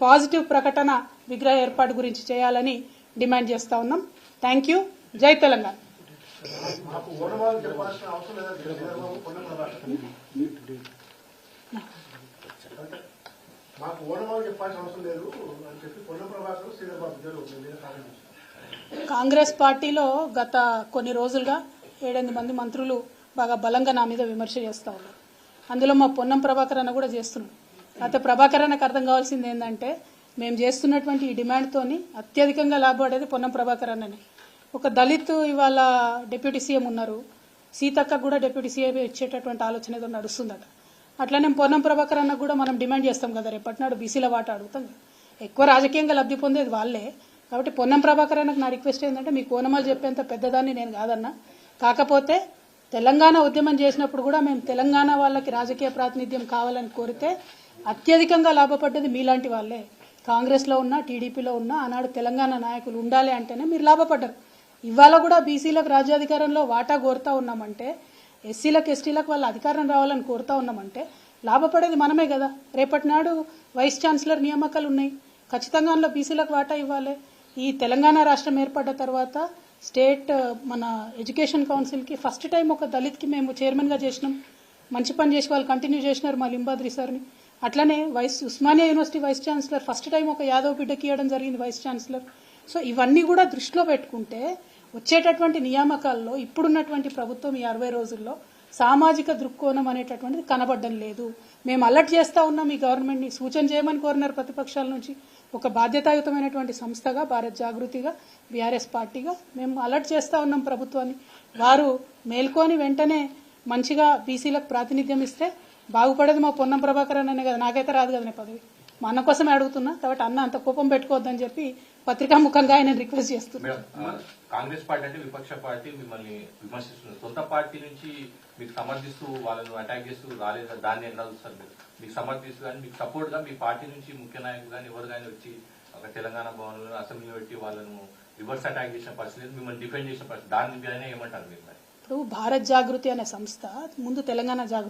Positive ప్రకటన విగ్రహ ఏర్పాటు గురించి చేయాలని డిమాండ్ చేస్తా ఉన్నాం. Thank you. జై తెలంగాణ. కాంగ్రెస్ పార్టీలో గత కొన్ని రోజులుగా 7-8 మంది మంత్రులు బాగా బలంగా నా మీద విమర్శ చేస్తూ ఉన్నారు. అందులో మా పొన్నం ప్రభాకర్ అన్న కూడా చేస్తున్నాడు. అయితే ప్రభాకర్ అన్నకు అర్థం కావాల్సింది ఏంటంటే మేము చేస్తున్నటువంటి ఈ డిమాండ్తోని అత్యధికంగా లాభపడేది పొన్నం ప్రభాకర్ అన్నని. ఒక దళిత్ ఇవాళ డిప్యూటీ సీఎం ఉన్నారు, సీతక్క కూడా డిప్యూటీ సీఎం ఇచ్చేటటువంటి ఆలోచన ఏదో నడుస్తుందట. అట్లనే పొన్నం ప్రభాకర్ అన్నకు కూడా మనం డిమాండ్ చేస్తాం కదా, రేపటినాడు బీసీల వాటా అడుగుతాం కదా. ఎక్కువ రాజకీయంగా లబ్ధి పొందేది వాళ్ళే. కాబట్టి పొన్నం ప్రభాకర్ అన్నకు నా రిక్వెస్ట్ ఏంటంటే మీ కోనమాలు చెప్పేంత పెద్దదాన్ని నేను కాదన్నా, కాకపోతే తెలంగాణ ఉద్యమం చేసినప్పుడు కూడా మేము తెలంగాణ వాళ్ళకి రాజకీయ ప్రాతినిధ్యం కావాలని కోరితే అత్యధికంగా లాభపడ్డది మీలాంటి వాళ్ళే. కాంగ్రెస్లో ఉన్నా టీడీపీలో ఉన్నా ఆనాడు తెలంగాణ నాయకులు ఉండాలి అంటేనే మీరు లాభపడ్డారు. ఇవాళ కూడా బీసీలకు రాజ్యాధికారంలో వాటా కోరుతా ఉన్నామంటే, ఎస్సీలకు ఎస్టీలకు వాళ్ళ అధికారం రావాలని కోరుతా ఉన్నామంటే లాభపడేది మనమే కదా. రేపటి నాడు వైస్ ఛాన్సలర్ నియామకాలు ఉన్నాయి, ఖచ్చితంగా అందులో బీసీలకు వాటా ఇవ్వాలి. ఈ తెలంగాణ రాష్ట్రం ఏర్పడ్డ తర్వాత స్టేట్ మన ఎడ్యుకేషన్ కౌన్సిల్కి ఫస్ట్ టైం ఒక దళిత్కి మేము చైర్మన్గా చేసినాం. మంచి పని చేసి వాళ్ళు కంటిన్యూ చేసినారు మా లింబాద్రి సార్ని. అట్లనే Osmania university vice chancellor first time ఒక యాదవ్ బిడ్డకి ఇవ్వడం జరిగింది వైస్ ఛాన్సలర్. సో ఇవన్నీ కూడా దృష్టిలో పెట్టుకుంటే వచ్చేటటువంటి నియామకాల్లో ఇప్పుడున్నటువంటి ప్రభుత్వం ఈ 60 రోజుల్లో సామాజిక దృక్కోణం అనేటటువంటిది కనబడడం లేదు. మేము అలర్ట్ చేస్తూ ఉన్నాం ఈ గవర్నమెంట్ని, సూచన చేయమని కోరినారు ప్రతిపక్షాల నుంచి. ఒక బాధ్యతాయుతమైనటువంటి సంస్థగా భారత్ జాగృతిగా బీఆర్ఎస్ పార్టీగా మేము అలర్ట్ చేస్తూ ఉన్నాం ప్రభుత్వాన్ని. వారు మేల్కొని వెంటనే మంచిగా బీసీలకు ప్రాతినిధ్యం ఇస్తే బాగుపడేది మా పొన్నం ప్రభాకర్ అనే కదా, నాకైతే రాదు కదా పదవి. మా అన్న కోసమే అడుగుతున్నా, కాబట్టి అన్న అంత కోపం పెట్టుకోవద్దని చెప్పి పత్రికాముఖంగా ఆయన రిక్వెస్ట్ చేస్తున్నాను. కాంగ్రెస్ పార్టీ అంటే విపక్ష పార్టీ మిమ్మల్ని విమర్శిస్తున్నారు, సొంత పార్టీ నుంచి మీకు సమర్థిస్తూ వాళ్ళను అటాక్ చేస్తూ రాలేదు, దాన్ని ఎలా చూస్తారు మీరు? మీకు సమర్థిస్తూ కానీ మీకు సపోర్ట్ గా మీ పార్టీ నుంచి ముఖ్య నాయకులు కానీ ఎవరు కానీ వచ్చి ఒక తెలంగాణ భవన్లో అసెంబ్లీలో పెట్టి వాళ్ళను రివర్స్ అటాక్ చేసిన పరిస్థితి, మిమ్మల్ని డిఫెండ్ చేసిన పరిస్థితి, దాని మీద ఏమంటారు మీరు? ఇప్పుడు భారత్ జాగృతి అనే సంస్థ ముందు తెలంగాణ జాగృతి